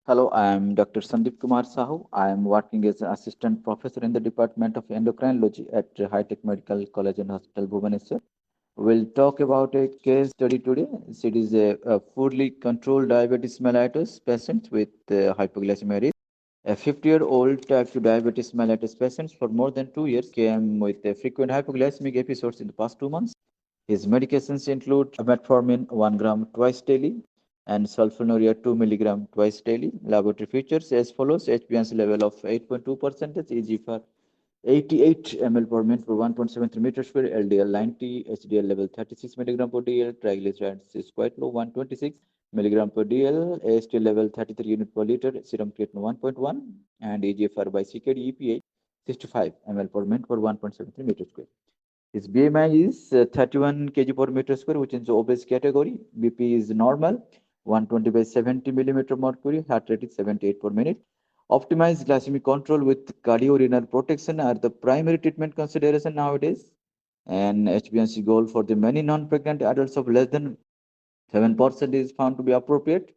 Hello, I am Dr. Sandeep Sahu. I am working as an assistant professor in the Department of Endocrinology at High Tech Medical College and Hospital, Bhubaneswar. We'll talk about a case study today. It is a fully controlled diabetes mellitus patient with hypoglycemia risk. A 50-year-old type 2 diabetes mellitus patient for more than 2 years came with frequent hypoglycemic episodes in the past 2 months. His medications include metformin 1 gram twice daily and sulfonylurea 2 milligram twice daily. Laboratory features as follows: HbA1c level of 8.2%, Eg for 88 ml per minute for 1.73 meters square, LDL 90, HDL level 36 milligram per DL, triglycerides is quite low, 126 milligram per DL, AST level 33 unit per liter, serum creatinine 1.1, and EGFR by CKD EPA 65 ml per minute for 1.73 meters square. His BMI is 31 kg per meter square, which is the obese category. BP is normal, 120 by 70 millimeter mercury, heart rate is 78 per minute. Optimized glycemic control with cardiorenal protection are the primary treatment consideration nowadays. And HbA1c goal for the many non-pregnant adults of less than 7% is found to be appropriate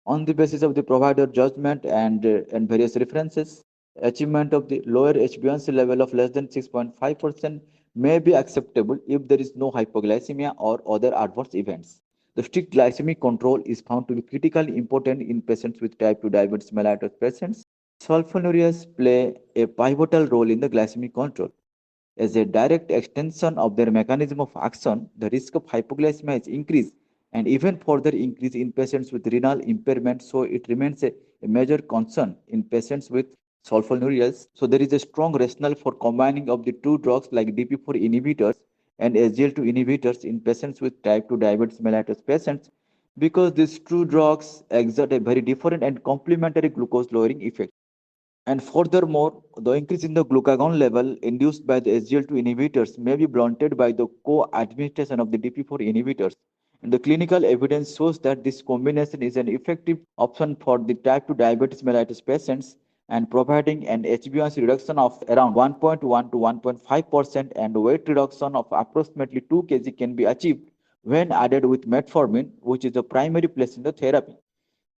on the basis of the provider judgment and various references. Achievement of the lower HbA1c level of less than 6.5% may be acceptable if there is no hypoglycemia or other adverse events. The strict glycemic control is found to be critically important in patients with type 2 diabetes mellitus patients. Sulfonylureas play a pivotal role in the glycemic control. As a direct extension of their mechanism of action, the risk of hypoglycemia is increased and even further increase in patients with renal impairment. So it remains a major concern in patients with sulfonylureas. So there is a strong rationale for combining of the two drugs like DP4 inhibitors and SGL2 inhibitors in patients with type 2 diabetes mellitus patients because these two drugs exert a very different and complementary glucose lowering effect. And furthermore, the increase in the glucagon level induced by the SGL2 inhibitors may be blunted by the co-administration of the DP4 inhibitors. And the clinical evidence shows that this combination is an effective option for the type 2 diabetes mellitus patients and providing an HbA1c reduction of around 1.1 to 1.5% and weight reduction of approximately 2 kg can be achieved when added with metformin, which is the primary place in the therapy.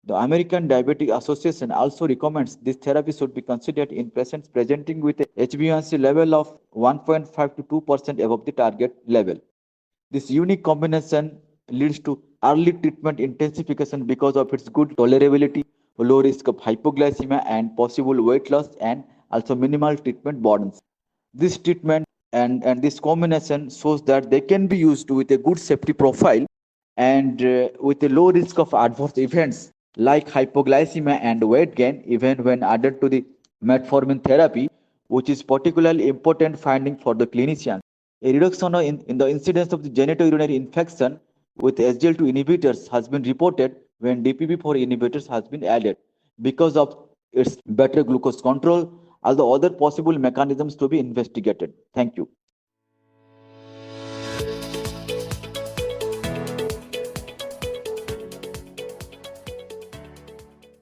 The American Diabetic Association also recommends this therapy should be considered in patients presenting with a HbA1c level of 1.5 to 2% above the target level. This unique combination leads to early treatment intensification because of its good tolerability, low risk of hypoglycemia, and possible weight loss, and also minimal treatment burdens. This treatment and this combination shows that they can be used with a good safety profile and with a low risk of adverse events like hypoglycemia and weight gain, even when added to the metformin therapy, which is particularly important finding for the clinician. A reduction in the incidence of the genitourinary infection with SGL2 inhibitors has been reported when DPP4 inhibitors has been added because of its better glucose control, although other possible mechanisms to be investigated. Thank you.